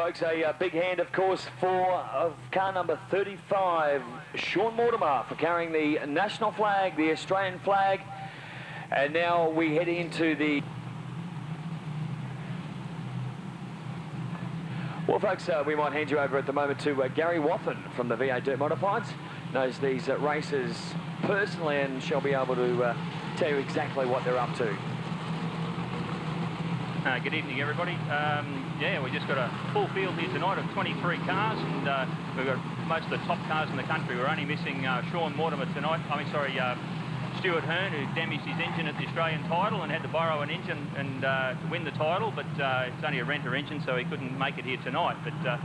folks, a big hand, of course, for car number 35, Sean Mortimer, for carrying the national flag, the Australian flag. And now we head into the... Well, folks, we might hand you over at the moment to Gary Waffen from the V8 Dirt Modifieds. Knows these races personally and shall be able to tell you exactly what they're up to. Good evening, everybody. Yeah, we just got a full field here tonight of 23 cars, and we've got most of the top cars in the country. We're only missing Sean Mortimer tonight. Stuart Hearn, who damaged his engine at the Australian title and had to borrow an engine and to win the title, but it's only a renter engine, so he couldn't make it here tonight. But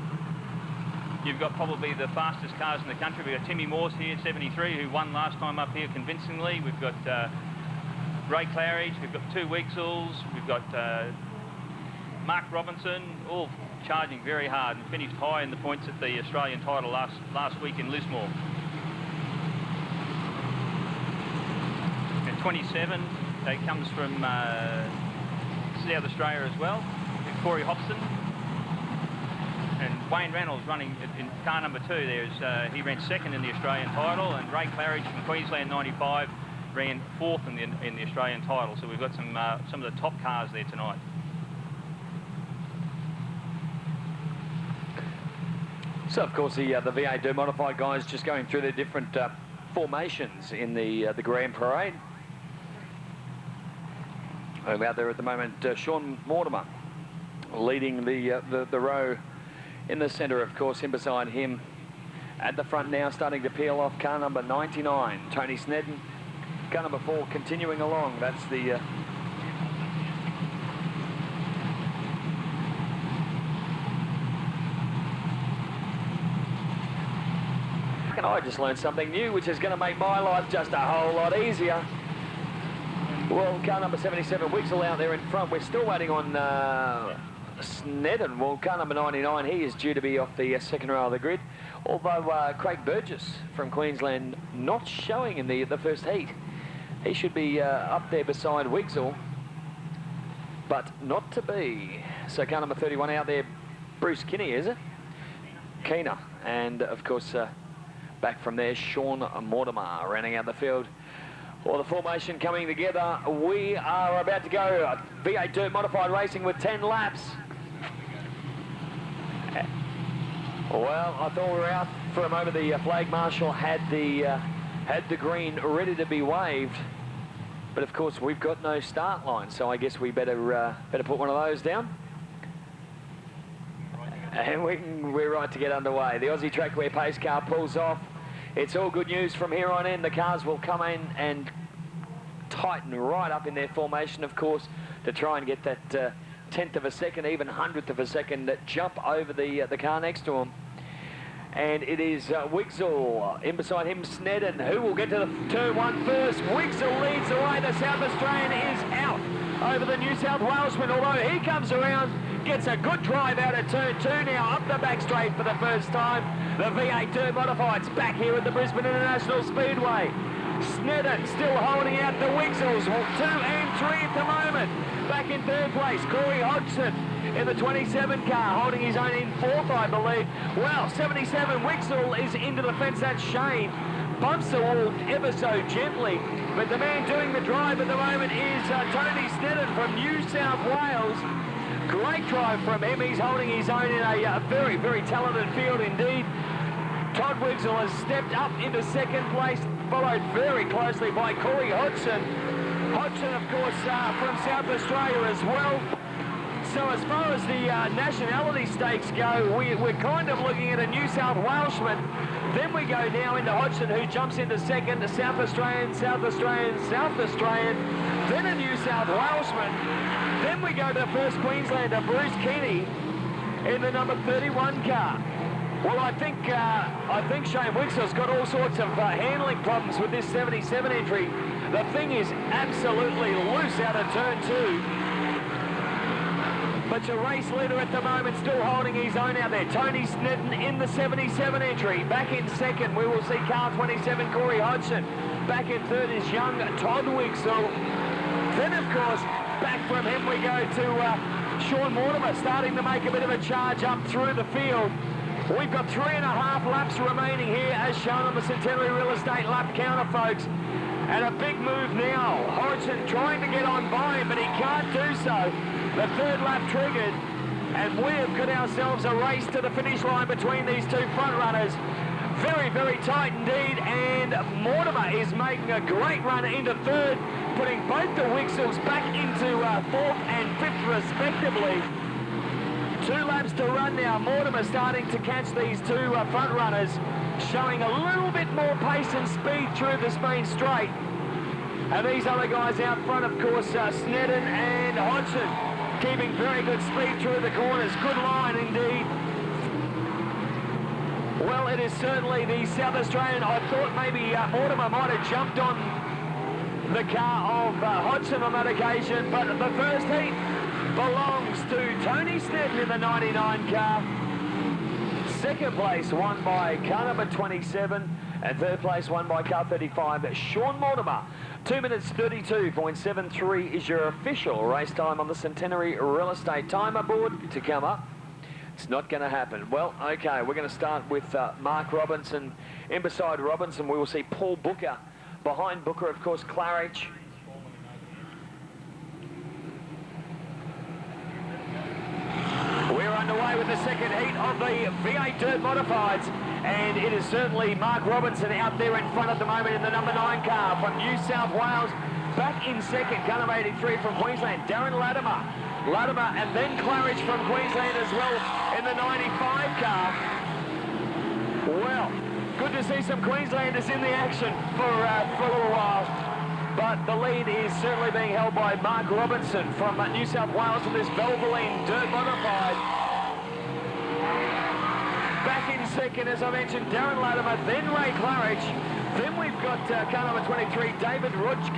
you've got probably the fastest cars in the country. We've got Timmy Morse here, 73, who won last time up here convincingly. We've got Ray Claridge, we've got two Weeksels, we've got Mark Robinson, all charging very hard and finished high in the points at the Australian title last week in Lismore. And 27, that comes from South Australia as well, Corey Hobson. And Wayne Reynolds running in car number 2 there. He ran second in the Australian title, and Ray Claridge from Queensland 95 ran fourth in the Australian title. So we've got some of the top cars there tonight. So, of course, the V8 Dirt Modified guys just going through their different formations in the Grand Parade. Out there at the moment, Sean Mortimer leading the row in the centre, of course. In beside him at the front now, starting to peel off car number 99, Tony Snedden. Car number 4 continuing along. That's the... And I just learned something new, which is going to make my life just a whole lot easier. Well, car number 77, Wixel out there in front. We're still waiting on Snedden. Well, car number 99, he is due to be off the second row of the grid. Although Craig Burgess from Queensland not showing in the first heat. He should be up there beside Wixel, but not to be. So car number 31 out there, Bruce Kiehne, is it? Kiehne. And, of course, back from there, Sean Mortimer rounding out the field. Well, the formation coming together. We are about to go V8 Dirt Modified Racing with 10 laps. Well, I thought we were out for a moment. The flag marshal had the green ready to be waved, but of course we've got no start line, so I guess we better put one of those down. And we're right to get underway. The Aussie Trackwear pace car pulls off. It's all good news from here on in. The cars will come in and tighten right up in their formation, of course, to try and get that 10th of a second, even 100th of a second jump over the car next to them. And it is Wixel, in beside him Snedden, who will get to the turn 1 first. Wixel leads the way. The South Australian is out over the New South Walesman, although he comes around, gets a good drive out at turn 2 now, up the back straight for the first time. The V8 Dirt Modifieds back here at the Brisbane International Speedway. Snedden still holding out the Wixels, 2 and 3 at the moment. Back in third place, Corey Hodgson in the 27 car, holding his own in fourth, I believe. Well, 77 Wixel is into the fence. That's Shane. Bumps the wall ever so gently, but the man doing the drive at the moment is Tony Snedden from New South Wales. Great drive from him. He's holding his own in a very, very talented field indeed. Todd Wixel has stepped up into second place, followed very closely by Corey Hodgson. Hodgson, of course, from South Australia as well. So as far as the nationality stakes go, we're kind of looking at a New South Welshman. Then we go now into Hodgson, who jumps into second, the South Australian, South Australian, South Australian, then a New South Welshman. Then we go to the first Queenslander, Bruce Kiehne, in the number 31 car. Well, I think Shane Wixel's got all sorts of handling problems with this 77 entry. The thing is absolutely loose out of turn 2. But your race leader at the moment still holding his own out there. Tony Snedden in the 77 entry. Back in second, we will see car 27, Corey Hodgson. Back in third is young Todd Wixel. Then, of course, back from him we go to Sean Mortimer starting to make a bit of a charge up through the field. We've got 3.5 laps remaining here, as shown on the Centenary Real Estate lap counter, folks. And a big move now. Hodgson trying to get on by him, but he can't do so. The third lap triggered, and we have got ourselves a race to the finish line between these two front runners. Very, very tight indeed, and Mortimer is making a great run into third, putting both the Wixels back into fourth and fifth respectively. 2 laps to run now. Mortimer starting to catch these two front runners, showing a little bit more pace and speed through this main straight. And these other guys out front, of course, Snedden and Hodgson, keeping very good speed through the corners. Good line indeed. Well, it is certainly the South Australian. I thought maybe Mortimer might have jumped on the car of Hodgson on that occasion, but the first heat belongs to Tony Snedden in the 99 car. Second place won by car number 27, and third place won by car 35, Sean Mortimer. 2 minutes 32.73 is your official race time on the Centenary Real Estate timer board to come up. It's not going to happen. Well, okay, we're going to start with Mark Robinson. In beside Robinson, we will see Paul Booker. Behind Booker, of course, Claridge. We're underway with the second heat of the V8 Dirt Modifieds, and it is certainly Mark Robinson out there in front at the moment in the number 9 car from New South Wales. Back in second, car number 83 from Queensland, Darren Latimer, and then Claridge from Queensland as well in the 95 car. Well, good to see some Queenslanders in the action for a little while. But the lead is certainly being held by Mark Robinson from New South Wales in this Valvoline Dirt Modified. Back in second, as I mentioned, Darren Latimer, then Ray Claridge. Then we've got car number 23, David Rudge.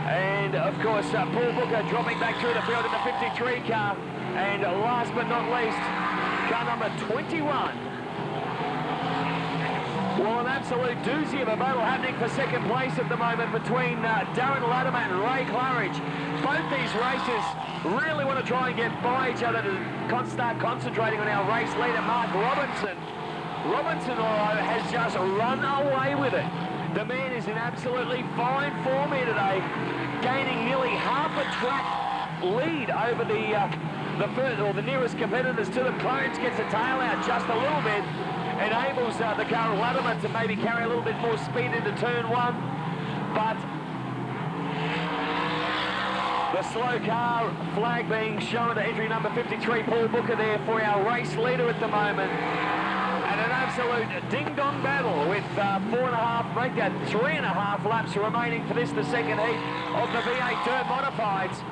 And, of course, Paul Booker dropping back through the field in the 53 car. And last but not least, car number 21. Well, an absolute doozy of a battle happening for second place at the moment between Darren Latimer and Ray Claridge. Both these races really want to try and get by each other to start concentrating on our race leader, Mark Robinson. Robinson, although, has just run away with it. The man is in absolutely fine form here today, gaining nearly half a track lead over the nearest competitors to them. Clarence gets a tail out just a little bit, enables the car of Latimer to maybe carry a little bit more speed into turn 1, but the slow car flag being shown to entry number 53, Paul Booker there for our race leader at the moment. And an absolute ding-dong battle with 3.5 laps remaining for this, the second heat of the V8 Dirt Modifieds.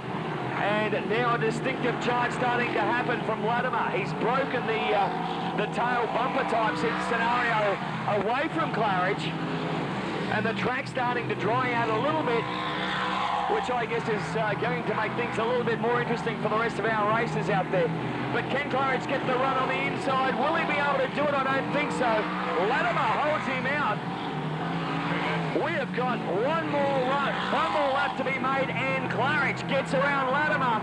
And now a distinctive charge starting to happen from Latimer. He's broken the tail bumper type scenario away from Claridge. And the track's starting to dry out a little bit, which I guess is going to make things a little bit more interesting for the rest of our races out there. But can Claridge get the run on the inside? Will he be able to do it? I don't think so. Latimer holds him out. We have got one more lap to be made, and Claridge gets around Latimer.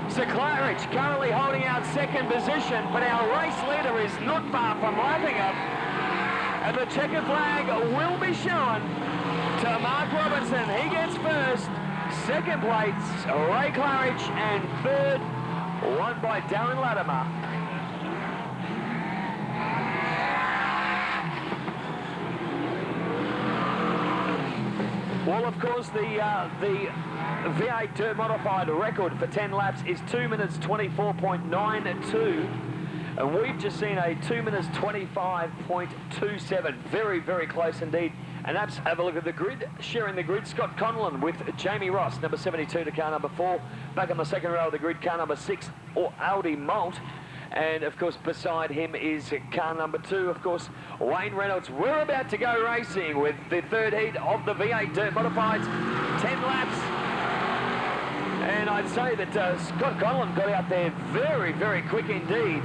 So Claridge currently holding out second position, but our race leader is not far from lapping up. And the checkered flag will be shown to Mark Robinson. He gets first. Second place, Ray Claridge, and third, won by Darren Latimer. Well, of course, the V8 Dirt Modified record for 10 laps is 2 minutes 24.92. And we've just seen a 2 minutes 25.27. Very, very close indeed. And let's have a look at the grid. Sharing the grid, Scott Conlon with Jamie Ross, number 72 to car number 4. Back on the second row of the grid, car number 6, or Audi Malt. And, of course, beside him is car number 2, of course, Wayne Reynolds. We're about to go racing with the third heat of the V8 Dirt Modifieds. 10 laps. And I'd say that Scott Conlon got out there very, very quick indeed.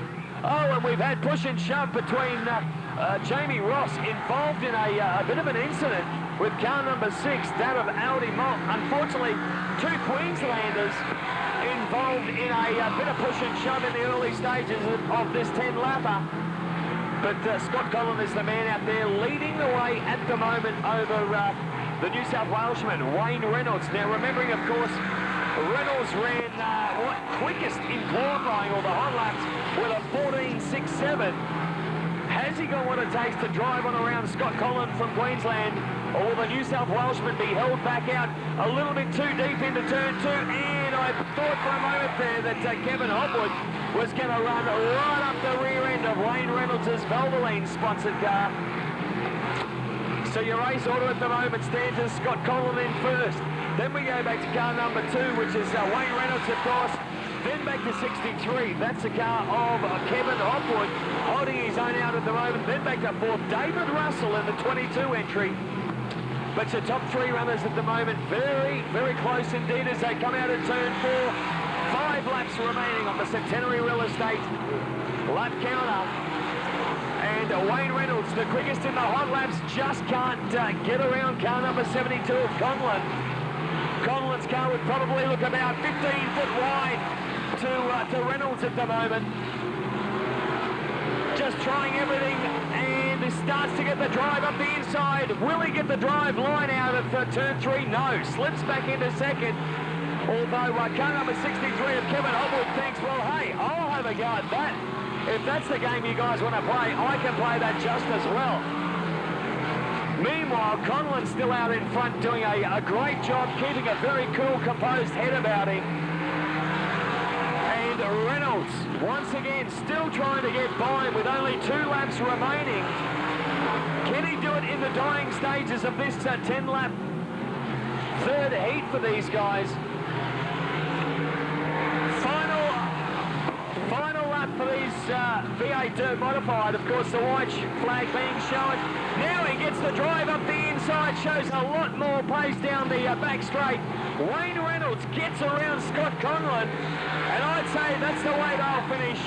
Oh, and we've had push and shove between Jamie Ross involved in a bit of an incident. with car number 6, that of Audi Malt. Unfortunately, 2 Queenslanders involved in a bit of push and shove in the early stages of this 10-lapper. But Scott Collin is the man out there leading the way at the moment over the New South Welshman, Wayne Reynolds. Now, remembering, of course, Reynolds ran quickest in qualifying, or the hot laps, with a 14.67. Has he got what it takes to drive on around Scott Collin from Queensland, or will the New South Welshman be held back out a little bit too deep into turn 2? And I thought for a moment there that Kevin Hopwood was going to run right up the rear end of Wayne Reynolds' Valvoline-sponsored car. So your race order at the moment stands as Scott Collin in first. Then we go back to car number 2, which is Wayne Reynolds, of course. Then back to 63. That's the car of Kevin Hopwood, holding his own out at the moment. Then back to 4th, David Russell in the 22 entry. But your top 3 runners at the moment, very, very close indeed as they come out of turn 4. 5 laps remaining on the Centenary Real Estate lap counter. And Wayne Reynolds, the quickest in the hot laps, just can't get around car number 72 of Conlon. Conlon's car would probably look about 15 foot wide to Reynolds at the moment. Just trying everything, and he starts to get the drive up the inside. Will he get the drive line out of turn 3? No, slips back into second. Although car number 63 of Kevin Hopwood thinks, well, hey, I'll have a go at that. If that's the game you guys want to play, I can play that just as well. Meanwhile, Conlon's still out in front doing a great job keeping a very cool, composed head about him. And Reynolds, once again, still trying to get by with only 2 laps remaining. Can he do it in the dying stages of this 10-lap third heat for these guys? Final lap for these V8 Dirt Modified. Of course, the white flag being shown. Now he gets the drive up the inside, shows a lot more pace down the back straight. Wayne Reynolds gets around Scott Conlon, and I'd say that's the way they'll finish.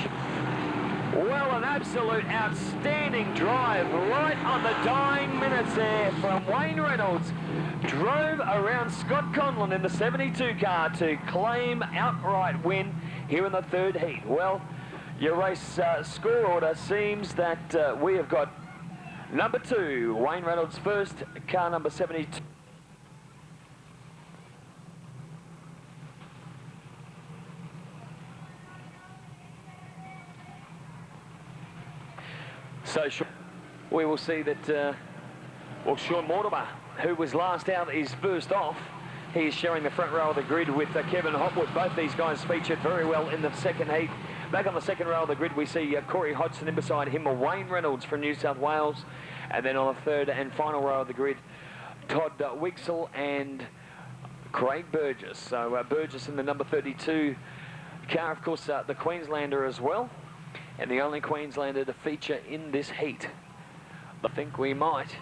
Well, an absolute outstanding drive right on the dying minutes there from Wayne Reynolds. Drove around Scott Conlon in the 72 car to claim outright win here in the third heat. Well, your race score order seems that we have got number 2, Wayne Reynolds first, car number 72. So we will see that, well, Sean Mortimer, who was last out, is first off. He is sharing the front row of the grid with Kevin Hopwood. Both these guys featured very well in the second heat. Back on the second row of the grid, we see Corey Hodgson in beside him, Wayne Reynolds from New South Wales. And then on the third and final row of the grid, Todd Wixell and Craig Burgess. So Burgess in the number 32 car, of course, the Queenslander as well. And the only Queenslander to feature in this heat. I think we might.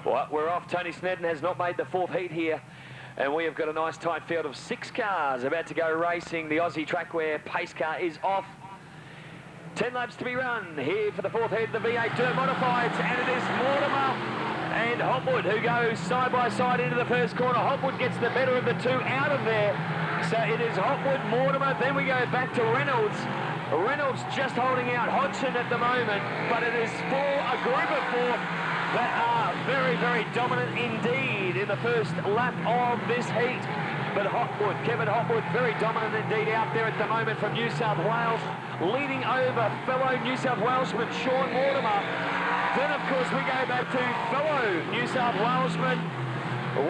Well, we're off. Tony Snedden has not made the 4th heat here. And we have got a nice tight field of 6 cars about to go racing. The Aussie Trackware pace car is off. 10 laps to be run here for the 4th heat of the V8 Dirt Modifieds. And it is Mortimer and Hopwood who go side by side into the first corner. Hopwood gets the better of the 2 out of there. So it is Hopwood, Mortimer, then we go back to Reynolds. Reynolds just holding out Hodgson at the moment, but it is a group of 4 that are very, very dominant indeed in the first lap of this heat. But Hopwood, Kevin Hopwood, very dominant indeed out there at the moment from New South Wales, leading over fellow New South Welshman Sean Mortimer. Then, of course, we go back to fellow New South Welshman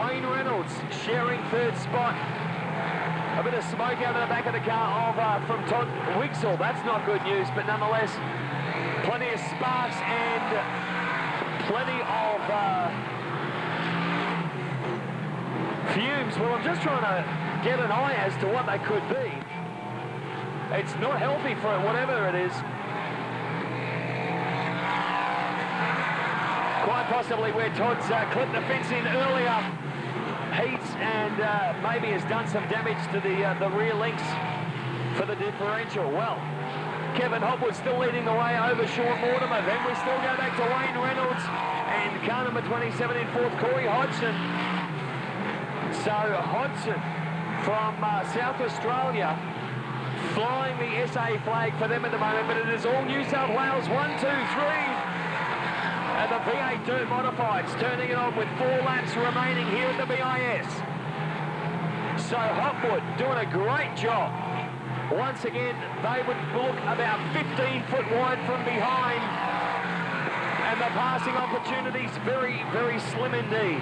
Wayne Reynolds, sharing third spot. A bit of smoke out of the back of the car from Todd Wixell. That's not good news, but nonetheless, plenty of sparks and plenty of fumes. Well, I'm just trying to get an eye as to what they could be. It's not healthy for it, whatever it is. Quite possibly where Todd's clipped the fence in earlier heats and maybe has done some damage to the rear links for the differential. Well, Kevin Hopwood still leading the way over Sean Mortimer. Then we still go back to Wayne Reynolds and car number 27 in fourth, Corey Hodgson. So Hodgson from South Australia flying the SA flag for them at the moment, but it is all New South Wales. 1, 2, 3. And the V8 Dirt Modifieds turning it on with 4 laps remaining here at the BIS. So Hopwood doing a great job. Once again, they would look about 15 foot wide from behind. And the passing opportunities very, very slim indeed.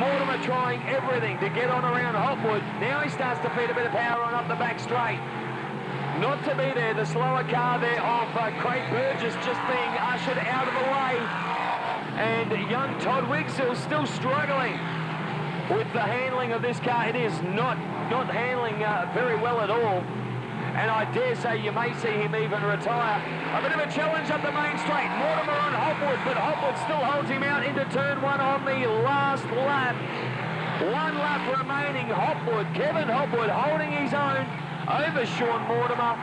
Mortimer trying everything to get on around Hopwood. Now he starts to feed a bit of power on up the back straight. Not to be there, the slower car there of Craig Burgess just being ushered out of the way. And young Todd Wigsill still struggling with the handling of this car. It is not handling very well at all. And I dare say you may see him even retire. A bit of a challenge up the main straight. Mortimer on Hopwood, but Hopwood still holds him out into turn 1 on the last lap. 1 lap remaining. Hopwood, Kevin Hopwood holding his own over Sean Mortimer.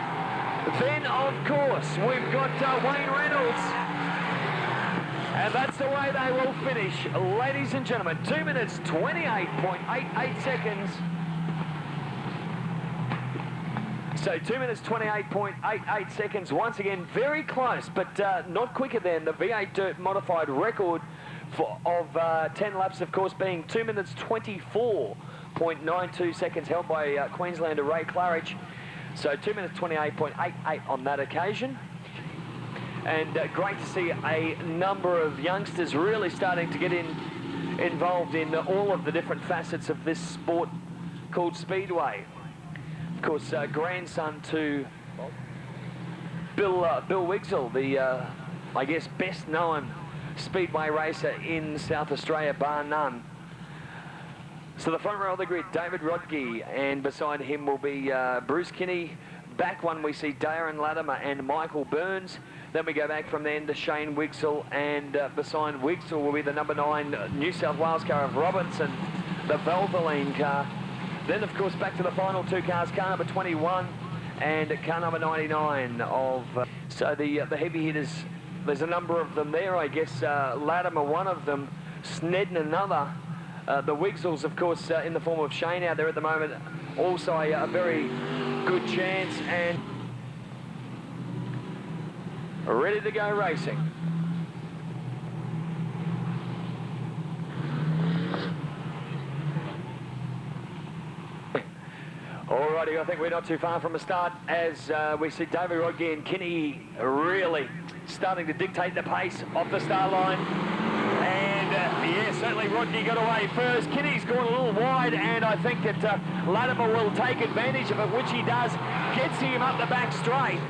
Then, of course, we've got Wayne Reynolds. And that's the way they will finish, ladies and gentlemen. 2 minutes, 28.88 seconds. So 2 minutes, 28.88 seconds. Once again, very close, but not quicker than the V8 Dirt Modified record of 10 laps, of course, being 2 minutes, 24.92 seconds, held by Queenslander Ray Claridge. So 2 minutes, 28.88 on that occasion. And great to see a number of youngsters really starting to get involved in all of the different facets of this sport called Speedway. Of course, grandson to Bill Wigsill, the, I guess, best known Speedway racer in South Australia, bar none. So the front row of the grid, David Rodge, and beside him will be Bruce Kiehne. Back one, we see Darren Latimer and Michael Burns. Then we go back from then to Shane Wigsill, and beside Wigsill will be the number 9 New South Wales car of Robinson, the Valvoline car. Then, of course, back to the final 2 cars, car number 21 and car number 99 of... so the heavy hitters, there's a number of them there, I guess. Latimer, one of them, Snedden, another. The Wigsills, of course, in the form of Shane out there at the moment, also a very good chance, and ready to go racing. Alrighty, I think we're not too far from a start as we see David Rodge and Kiehne really starting to dictate the pace off the start line. And yeah, certainly Rodge got away first. Kiehne's gone a little wide, and I think that Latimer will take advantage of it, which he does. Gets him up the back straight.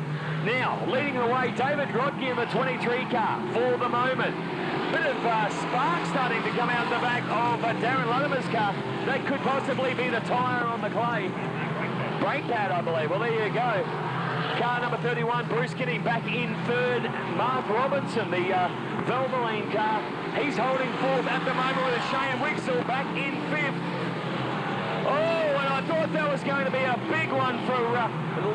Now, leading the way, David Rodge in the 23 car for the moment. Bit of spark starting to come out the back of Darren Latimer's car. That could possibly be the tyre on the clay. Brake pad, I believe. Well, there you go. Car number 31, Bruce Kiehne back in third. Mark Robinson, the Valvoline car, he's holding fourth at the moment with Shane Wigsill back in fifth. Oh, and I thought that was going to be a big one for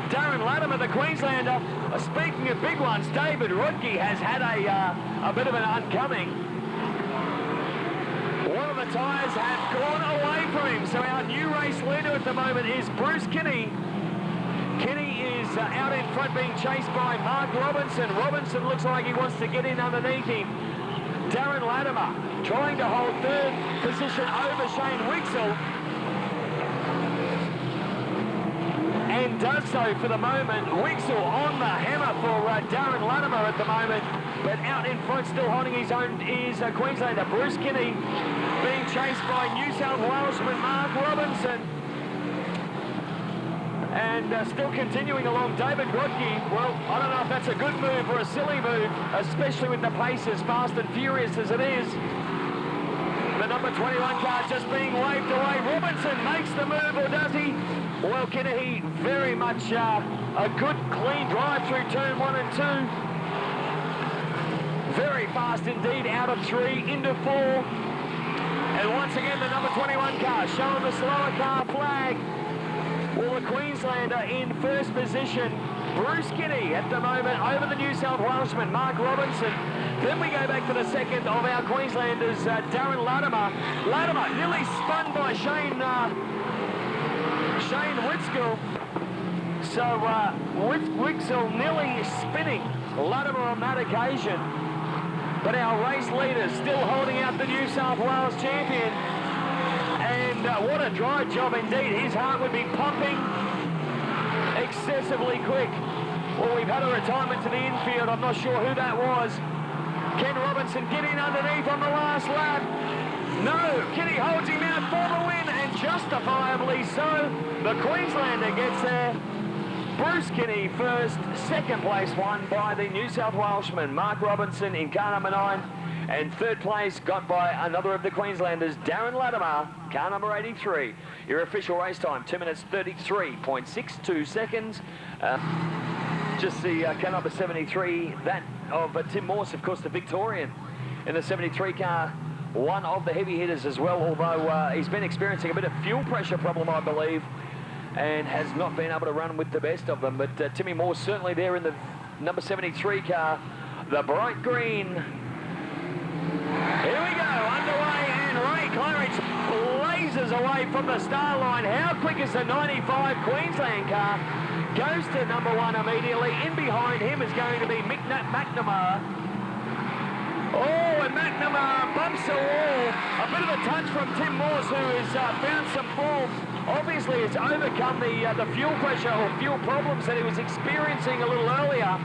Darren Latimer, the Queenslander. Speaking of big ones, David Rodge has had a bit of an oncoming. One of the tyres have gone away from him, so our new race leader at the moment is Bruce Kiehne. Kiehne is out in front being chased by Mark Robinson. Robinson looks like he wants to get in underneath him. Darren Latimer trying to hold third position over Shane Wigsill. And does so for the moment. Wigsill on the hammer for Darren Latimer at the moment. But out in front, still holding his own, is Queenslander Bruce Kiehne, being chased by New South Welshman Mark Robinson. And still continuing along, David Rodge. Well, I don't know if that's a good move or a silly move, especially with the pace as fast and furious as it is. The number 21 car just being waved away. Robinson makes the move, or does he? Well, Kiehne, very much a good, clean drive through turn 1 and 2. Very fast indeed, out of 3 into 4. And once again, the number 21 car showing the slower car flag. Well, the Queenslander in first position Bruce Kiehne at the moment over the New South Welshman, Mark Robinson. Then we go back to the second of our Queenslanders, Darren Latimer. Latimer nearly spun by Shane Witskill. So Witskill nearly spinning Latimer on that occasion. But our race leader still holding out the New South Wales champion. And what a dry job indeed. His heart would be pumping excessively quick. Well, we've had a retirement to the infield. I'm not sure who that was. Ken Robinson getting underneath on the last lap. No, Kiehne holds him out for the win, and justifiably so. The Queenslander gets there. Bruce Kiehne first, second place won by the New South Welshman, Mark Robinson in car number 9. And third place got by another of the Queenslanders, Darren Latimer, car number 83. Your official race time, 2 minutes 33.62 seconds. Just the car number 73, that of Tim Morse, of course, the Victorian in the 73 car, one of the heavy hitters as well, although he's been experiencing a bit of fuel pressure problem, I believe, and has not been able to run with the best of them. But Timmy Morse certainly there in the number 73 car, the bright green. Here we go, underway, and Ray Claridge blazes away from the star line. How quick is the 95 Queensland car? Goes to number 1 immediately. In behind him is going to be McNamara. Oh, and McNamara bumps the wall. A bit of a touch from Tim Morse, who has found some form. Obviously, it's overcome the fuel pressure or fuel problems that he was experiencing a little earlier.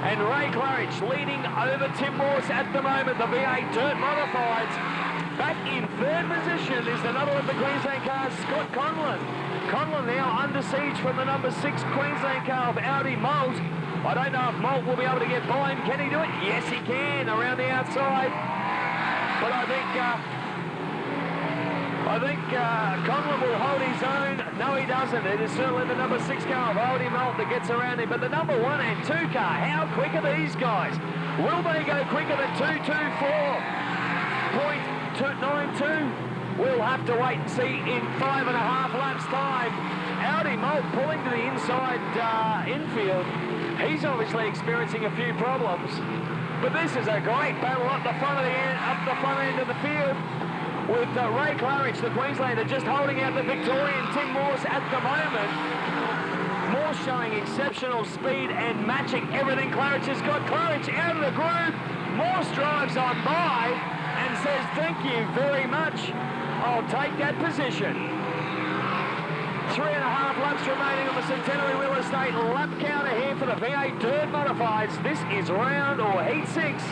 And Ray Claridge leading over Tim Morse at the moment, the V8 Dirt Modifieds. Back in third position is another of the Queensland cars, Scott Conlon. Conlon now under siege from the number 6 Queensland car of Audi Molt. I don't know if Molt will be able to get by him. Can he do it? Yes, he can, around the outside. But I think Conlon will hold his own. No, he doesn't. It is certainly the number 6 car of Audi Molt that gets around him. But the number 1 and 2 car, how quick are these guys? Will they go quicker than 224.92? We'll have to wait and see in 5.5 laps time. Audi Molt pulling to the inside infield. He's obviously experiencing a few problems. But this is a great battle up the front end of the field. With Ray Claridge, the Queenslander, just holding out the Victorian Tim Morse at the moment. Morse showing exceptional speed and matching everything Claridge has got. Claridge out of the groove. Morse drives on by and says, thank you very much. I'll take that position. 3.5 laps remaining on the Centenary Wheel Estate. Lap counter here for the V8 Dirt Modifieds. This is round or heat 6.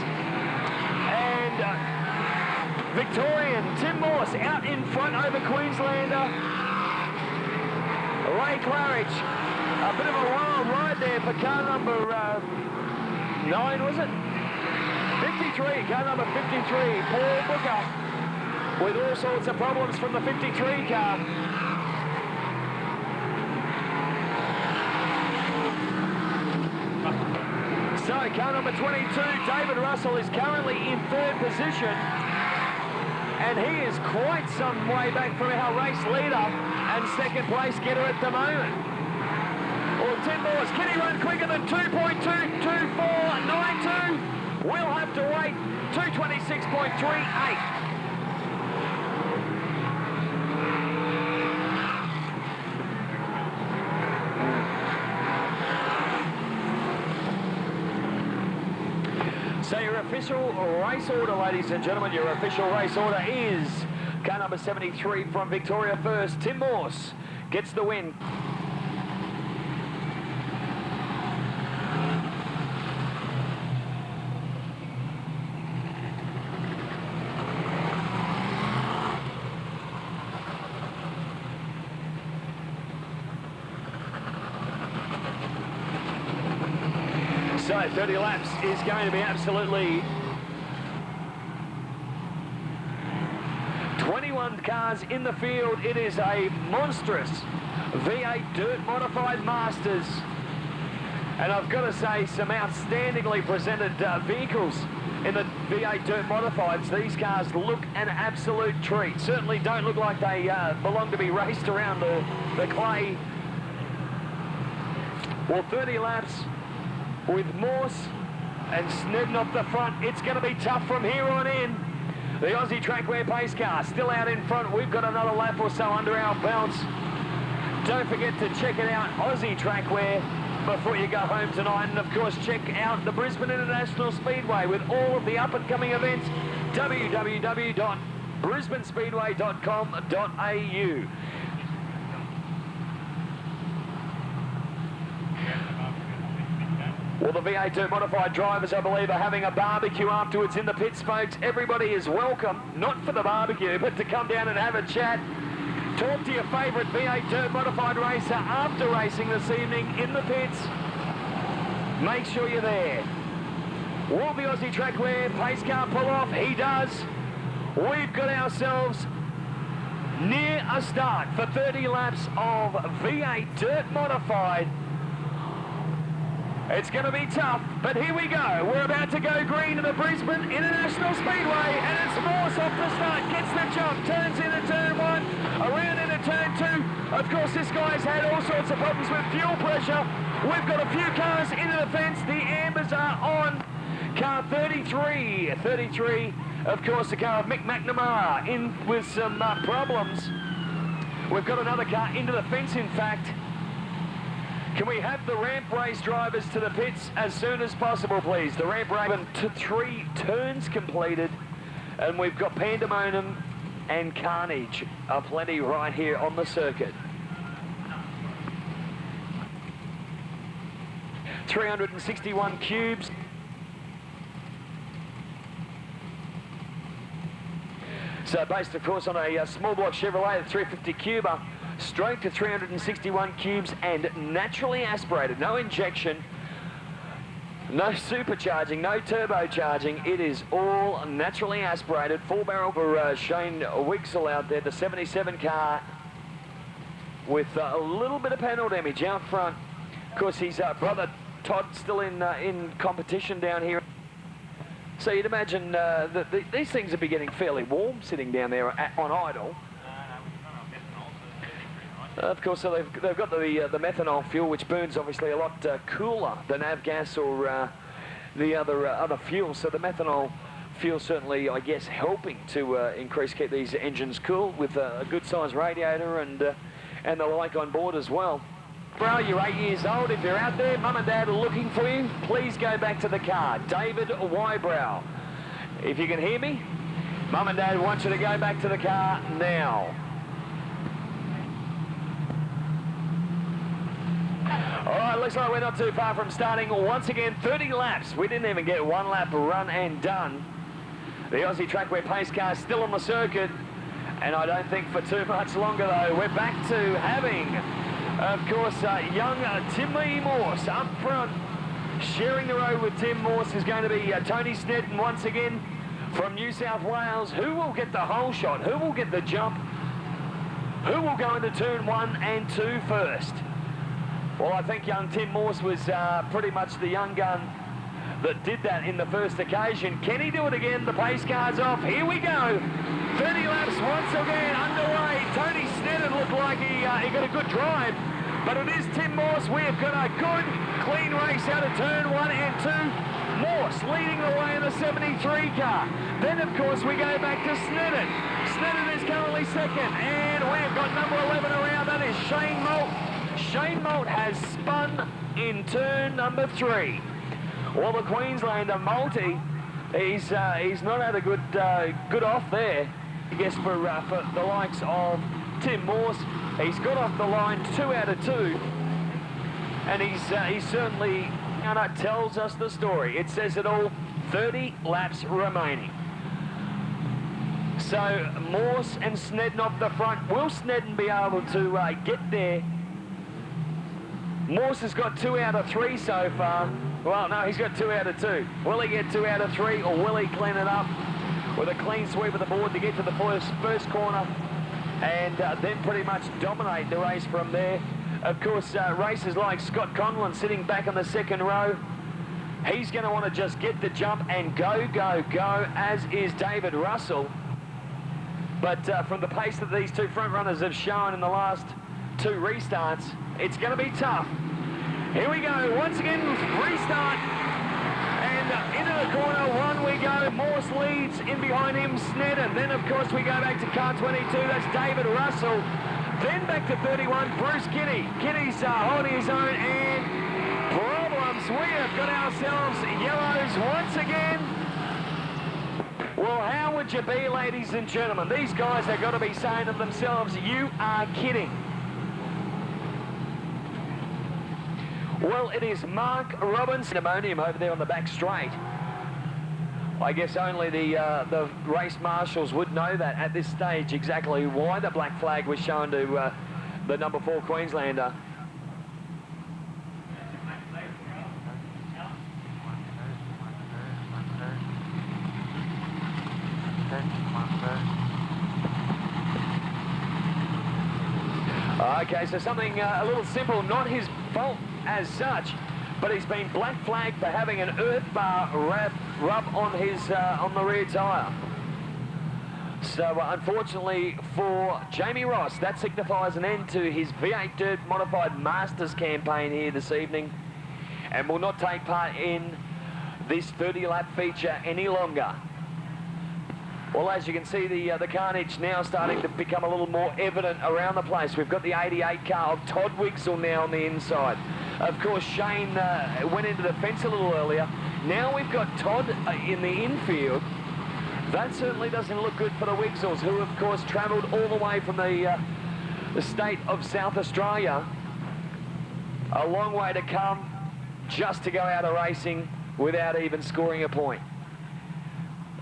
And Victorian Tim Morse out in front over Queenslander. Ray Claridge. A bit of a wild ride there for car number 9, was it? 53, car number 53, Paul Booker, with all sorts of problems from the 53 car. So car number 22, David Russell, is currently in third position, and he is quite some way back from our race leader and second place getter at the moment. Well, Tim Morse, can he run quicker than 2.22492? We'll have to wait. 226.38. So your official race order, ladies and gentlemen, your official race order is car number 73 from Victoria first. Tim Morse gets the win. So 30 laps is going to be absolutely 21 cars in the field. It is a monstrous V8 Dirt Modified Masters. And I've got to say, some outstandingly presented vehicles in the V8 Dirt Modifieds. These cars look an absolute treat. Certainly don't look like they belong to be raced around the clay Well, 30 laps with Morse and Snedden off the front. It's going to be tough from here on in. The Aussie Trackwear pace car still out in front. We've got another lap or so under our belts. Don't forget to check it out, Aussie Trackwear, before you go home tonight. And of course, check out the Brisbane International Speedway with all of the up-and-coming events. www.brisbanespeedway.com.au. Well, the V8 Dirt Modified drivers, I believe, are having a barbecue afterwards in the pits, folks. Everybody is welcome, not for the barbecue, but to come down and have a chat. Talk to your favourite V8 Dirt Modified racer after racing this evening in the pits. Make sure you're there. Will the Aussie Trackwear pace car pull off? He does. We've got ourselves near a start for 30 laps of V8 Dirt Modified. It's going to be tough, but here we go. We're about to go green to the Brisbane International Speedway, and it's Morse off the start, gets the jump, turns into turn one, around into turn two. Of course, this guy's had all sorts of problems with fuel pressure. We've got a few cars into the fence. The ambers are on. Car 33, of course, the car of Mick McNamara in with some problems. We've got another car into the fence, in fact. Can we have the ramp race drivers to the pits as soon as possible, please? The ramp race, 3 turns completed, and we've got pandemonium and carnage aplenty right here on the circuit. 361 cubes. So based, of course, on a small block Chevrolet, the 350 Cuba. Straight to 361 cubes and naturally aspirated. No injection, no supercharging, no turbocharging. It is all naturally aspirated. Full barrel for Shane Wixell out there, the 77 car, with a little bit of panel damage out front. Of course, his brother Todd still in competition down here. So you'd imagine that these things would be getting fairly warm sitting down there on idle. Of course, so they've got the methanol fuel, which burns obviously a lot cooler than avgas or the other fuels. So the methanol fuel certainly, I guess, helping to keep these engines cool with a good sized radiator and the like on board as well. Bro, you're 8 years old. If you're out there, Mum and Dad are looking for you, please go back to the car. David Wybrow. If you can hear me, Mum and Dad want you to go back to the car now. All right, looks like we're not too far from starting. Once again, 30 laps. We didn't even get 1 lap run and done. The Aussie Trackwear pace car still on the circuit, and I don't think for too much longer, though. We're back to having, of course, young Timmy Morse up front. Sharing the road with Tim Morse is going to be Tony Snedden once again from New South Wales. Who will get the whole shot? Who will get the jump? Who will go into turn 1 and 2 first? Well, I think young Tim Morse was pretty much the young gun that did that in the first occasion. Can he do it again? The pace car's off. Here we go. 30 laps once again underway. Tony Snedden looked like he got a good drive, but it is Tim Morse. We have got a good, clean race out of turn 1 and 2. Morse leading the way in the 73 car. Then, of course, we go back to Snedden. Snedden is currently second, and we've got number 11 around. That is Shane Moult. Shane Moult has spun in turn number 3. Well, the Queenslander Moulty, he's not had a good off there. I guess for the likes of Tim Morse, he's got off the line 2 out of 2, and he's certainly tells us the story. It says it all. 30 laps remaining. So Morse and Snedden off the front. Will Snedden be able to get there? Morse has got 2 out of 3 so far. Well, no, he's got 2 out of 2. Will he get 2 out of 3, or will he clean it up with a clean sweep of the board to get to the first corner and then pretty much dominate the race from there? Of course, racers like Scott Conlon sitting back in the second row, he's going to want to just get the jump and go, as is David Russell. But from the pace that these 2 front runners have shown in the last 2 restarts, it's going to be tough. Here we go, once again, restart. And into the corner, one we go. Morse leads, in behind him, Sneddon. Then, of course, we go back to car 22, that's David Russell. Then back to 31, Bruce Kiehne. Kiehne's holding his own, and problems. We have got ourselves yellows once again. Well, how would you be, ladies and gentlemen? These guys have got to be saying to themselves, you are kidding. Well, it is Mark Robinson, ammonium over there on the back straight. I guess only the race marshals would know that at this stage exactly why the black flag was shown to the number 4 Queenslander. Okay, so something a little simple, not his fault as such, but he's been black flagged for having an earth bar rub on his on the rear tyre. So unfortunately for Jamie Ross, that signifies an end to his V8 Dirt Modified Masters campaign here this evening, and will not take part in this 30-lap feature any longer. Well, as you can see, the carnage now starting to become a little more evident around the place. We've got the 88 car of Todd Wixell now on the inside. Of course, Shane went into the fence a little earlier. Now we've got Todd in the infield. That certainly doesn't look good for the Wixells, who, of course, travelled all the way from the state of South Australia. A long way to come just to go out of racing without even scoring a point.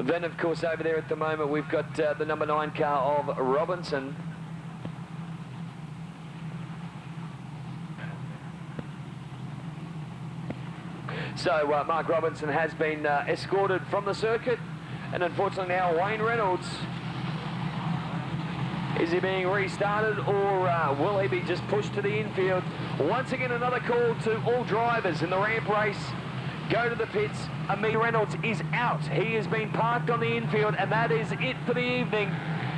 Then, of course, over there at the moment, we've got the number 9 car of Robinson. So Mark Robinson has been escorted from the circuit, and unfortunately now Wayne Reynolds. Is he being restarted, or will he be just pushed to the infield? Once again, another call to all drivers in the ramp race. Go to the pits. Reynolds is out. He has been parked on the infield, and that is it for the evening.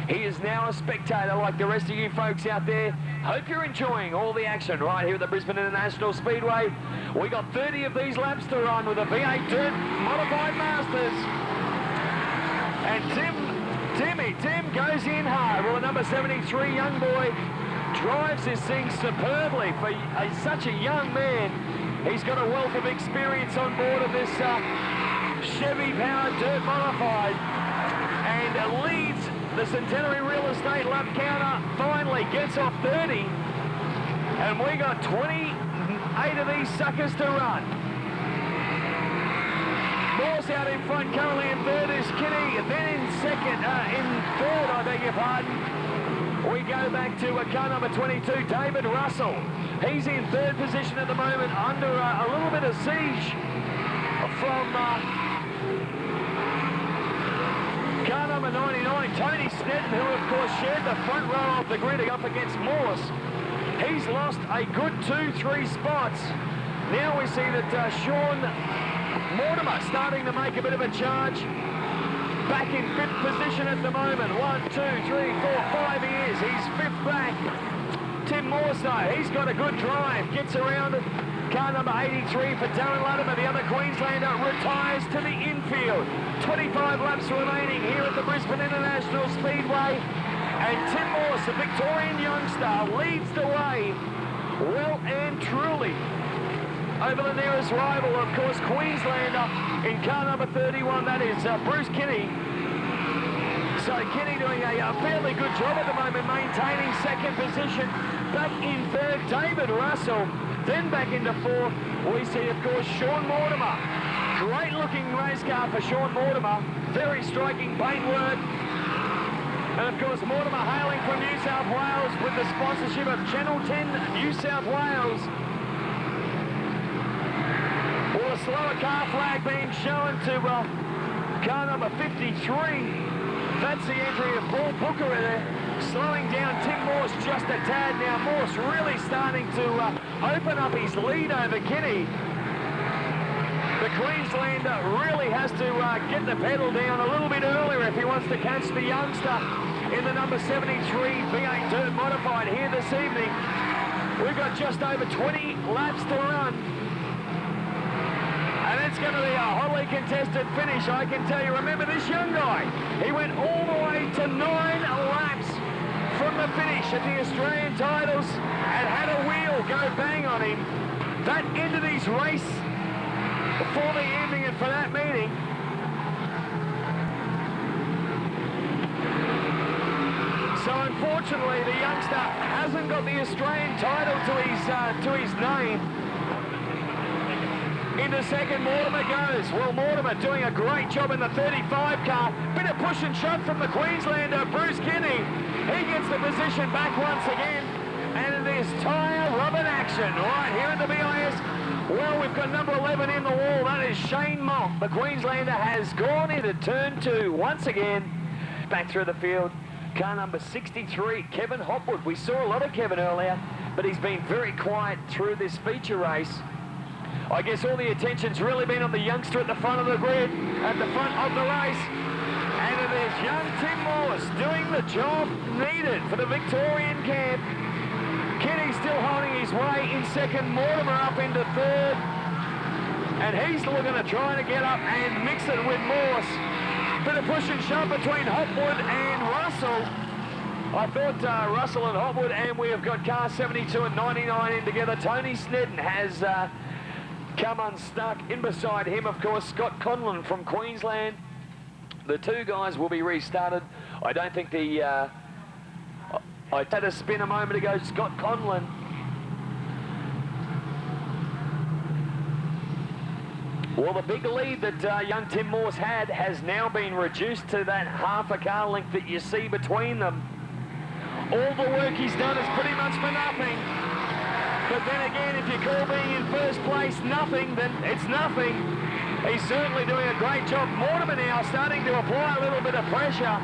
He is now a spectator like the rest of you folks out there. Hope you're enjoying all the action right here at the Brisbane International Speedway. We got 30 of these laps to run with a V8 Dirt Modified Masters. And Tim goes in hard. Well, the number 73 young boy drives this thing superbly for such a young man. He's got a wealth of experience on board of this Chevy-powered Dirt Modified, and leads the Centenary Real Estate lap counter. Finally gets off 30, and we got 28 of these suckers to run. Morse out in front, currently in third is Kiehne, then in third, I beg your pardon. We go back to car number 22, David Russell. He's in third position at the moment, under a little bit of siege from car number 99, Tony Sneddon, who of course shared the front row of the grid up against Morse. He's lost a good 2-3 spots. Now we see that Sean Mortimer starting to make a bit of a charge. Back in 5th position at the moment. 1, 2, 3, 4, 5 he is. He's 5th back. Tim Morse, he's got a good drive. Gets around it. Car number 83 for Darren Latimer, the other Queenslander, retires to the infield. 25 laps remaining here at the Brisbane International Speedway. And Tim Morse, the Victorian youngster, leads the way well and truly over the nearest rival, of course, Queenslander in car number 31. That is Bruce Kiehne. So Kiehne doing a fairly good job at the moment, maintaining 2nd position. Back in 3rd, David Russell. Then back into 4th, we see, of course, Sean Mortimer. Great looking race car for Sean Mortimer. Very striking paintwork. And of course, Mortimer hailing from New South Wales with the sponsorship of Channel 10 New South Wales. Well, a slower car flag being shown to car number 53. That's the entry of Paul Booker there, slowing down Tim Morse just a tad. Now Morse really starting to open up his lead over Kiehne. The Queenslander really has to get the pedal down a little bit earlier if he wants to catch the youngster in the number 73 V8 Dirt Modified here this evening. We've got just over 20 laps to run. going to be a hotly contested finish, I can tell you. Remember this young guy? He went all the way to 9 laps from the finish at the Australian titles and had a wheel go bang on him. That ended his race for the evening and for that meeting. So unfortunately, the youngster hasn't got the Australian title to his name. Into second, Mortimer goes. Well, Mortimer doing a great job in the 35 car. Bit of push and shove from the Queenslander, Bruce Kiehne. He gets the position back once again. And it is tyre rubbing action right here at the BIS. Well, we've got number 11 in the wall. That is Shane Monk. The Queenslander has gone into turn 2 once again. Back through the field. Car number 63, Kevin Hopwood. We saw a lot of Kevin earlier, but he's been very quiet through this feature race. I guess all the attention's really been on the youngster at the front of the grid, at the front of the race. And it is young Tim Morse doing the job needed for the Victorian camp. Kiehne still holding his way in second, Mortimer up into third. And he's looking to try to get up and mix it with Morse. Bit of push and shove between Hopwood and Russell. I thought Russell and Hopwood, and we have got car 72 and 99 in together. Tony Snedden has come unstuck. In beside him, of course, Scott Conlon from Queensland. The two guys will be restarted. I don't think the... I had a spin a moment ago, Scott Conlon. Well, the big lead that young Tim Morse had has now been reduced to that half a car length that you see between them. All the work he's done is pretty much for nothing. But then again, if you call being in first place nothing, then it's nothing. He's certainly doing a great job. Mortimer now starting to apply a little bit of pressure.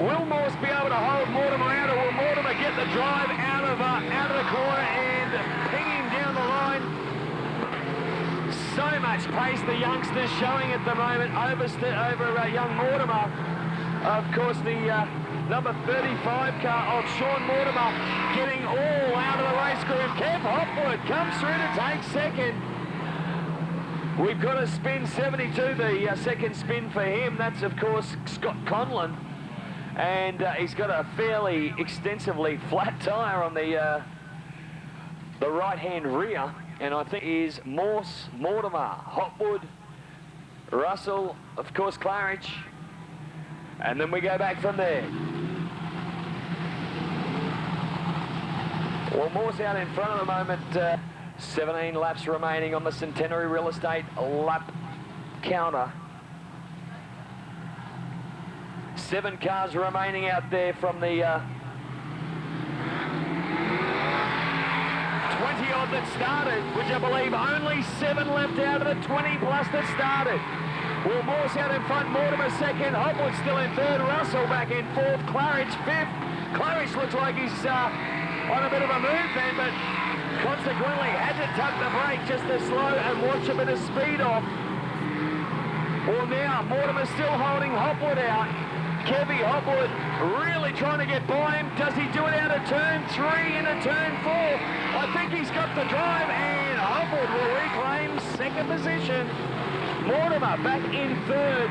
Will Morse be able to hold Mortimer out, or will Mortimer get the drive out of the corner and ping him down the line? So much pace the youngsters showing at the moment over young Mortimer. Of course, the number 35 car of Sean Mortimer getting all out of the race group. Kev Hopwood comes through to take second. We've got a spin 72, the second spin for him. That's, of course, Scott Conlon. And he's got a fairly extensively flat tyre on the right-hand rear. And I think is Morse, Mortimer, Hopwood, Russell, of course, Claridge. And then we go back from there. Well, Morse out in front at the moment. 17 laps remaining on the Centenary Real Estate lap counter. 7 cars remaining out there from the 20-odd that started, which I believe only 7 left out of the 20 plus that started. Well, Morse out in front, Mortimer second, Hopwood still in third, Russell back in fourth, Claridge fifth. Claridge looks like he's on a bit of a move then, but consequently had to tuck the brake just to slow and watch a bit of speed off. Well, now Mortimer still holding Hopwood out. Kevy Hopwood really trying to get by him. Does he do it out of turn 3 into turn 4? I think he's got the drive, and Hopwood will reclaim second position. Mortimer back in third.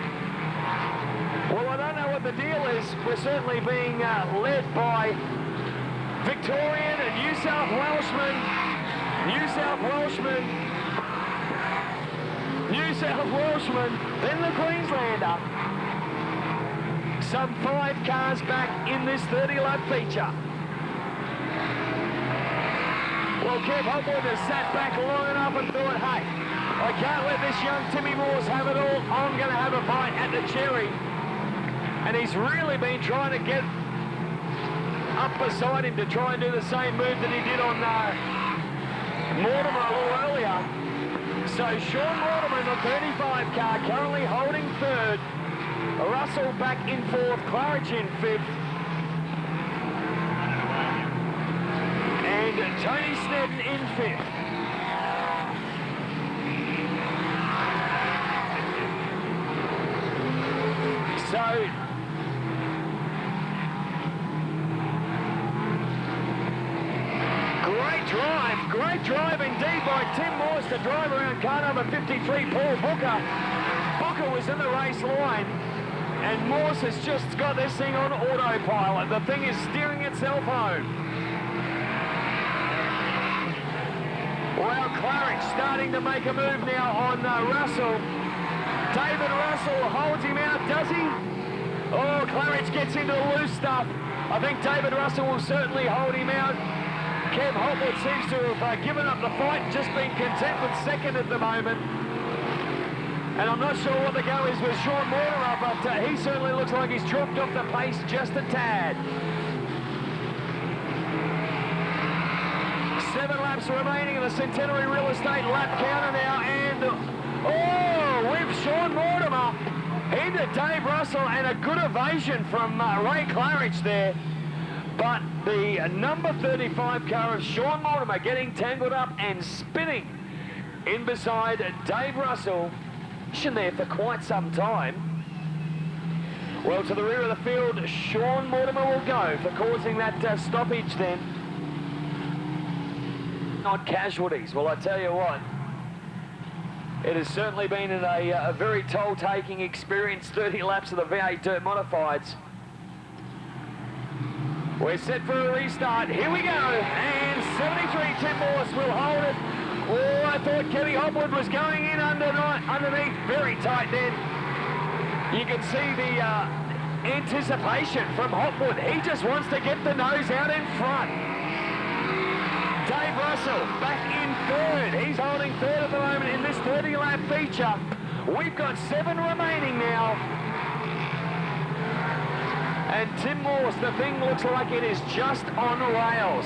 Well, I don't know what the deal is. We're certainly being led by Victorian and New South Welshman, then the Queenslander. Some 5 cars back in this 30-lap feature. Well, Kev Hopwood has sat back long enough and thought, hey, I can't let this young Timmy Morse have it all. I'm going to have a bite at the cherry. And he's really been trying to get up beside him to try and do the same move that he did on Mortimer a little earlier. So Sean Mortimer in the 35 car currently holding third. Russell back in fourth, Claridge in fifth. And Tony Snedden in fifth. So great drive indeed by Tim Morse to drive around car number 53, Paul Booker. Booker was in the race line, and Morse has just got this thing on autopilot. The thing is steering itself home. Well, Claridge starting to make a move now on Russell. David Russell holds him out, does he? Oh, Claridge gets into the loose stuff. I think David Russell will certainly hold him out. Kev Hopwood seems to have given up the fight, just been content with second at the moment. And I'm not sure what the go is with Sean Mortimer, but he certainly looks like he's dropped off the pace just a tad. 7 laps remaining in the Centenary Real Estate lap counter now, and with Sean Mortimer into Dave Russell, and a good evasion from Ray Claridge there. But the number 35 car of Sean Mortimer getting tangled up and spinning in beside Dave Russell. There for quite some time. Well, to the rear of the field, Sean Mortimer will go for causing that stoppage then. Not casualties. Well, I tell you what, it has certainly been a very toll-taking experience, 30 laps of the V8 Dirt Modifieds. We're set for a restart. Here we go. And 73 Tim Morse will hold it. Oh, I thought Kenny Hopwood was going in underneath. Very tight then. You can see the anticipation from Hopwood. He just wants to get the nose out in front. Dave Russell back in third. He's holding third at the moment in this 30-lap feature. We've got 7 remaining now. And Tim Morse, the thing looks like it is just on rails.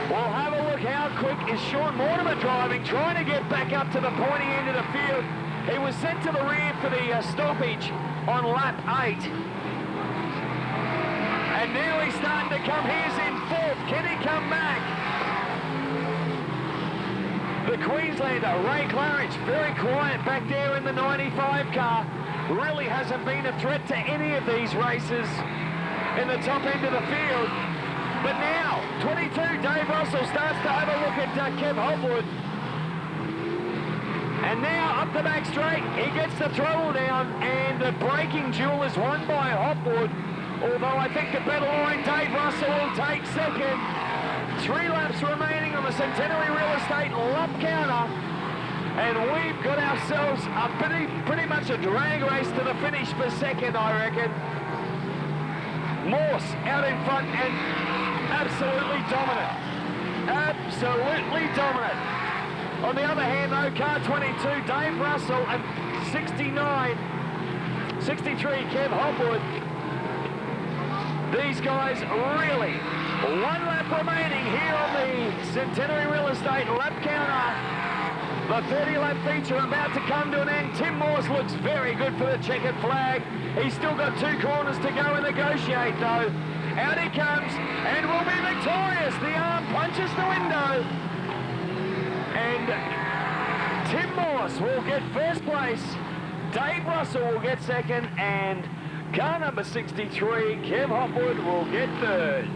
We'll have a look how quick is Sean Mortimer driving, trying to get back up to the pointy end of the field. He was sent to the rear for the stoppage on lap 8. And now he's starting to come. He's in fourth. Can he come back? The Queenslander, Ray Claridge, very quiet back there in the 95 car. Really hasn't been a threat to any of these races in the top end of the field. But now, 22, Dave Russell starts to have a look at Kev Hopwood. And now up the back straight, he gets the throttle down, and the braking duel is won by Hopwood. Although I think the better line, Dave Russell will take second. 3 laps remaining on the Centenary Real Estate lap counter. And we've got ourselves a pretty much a drag race to the finish for second, I reckon. Morse out in front and absolutely dominant. Absolutely dominant. On the other hand, though, car 22, Dave Russell, and 63, Kev Hopwood. These guys really, 1 lap remaining here on the Centenary Real Estate lap counter. The 30-lap feature about to come to an end. Tim Morse looks very good for the checkered flag. He's still got 2 corners to go and negotiate, though. Out he comes, and will be victorious. The arm punches the window. And Tim Morse will get first place. Dave Russell will get second, and car number 63, Kev Hopwood, will get third.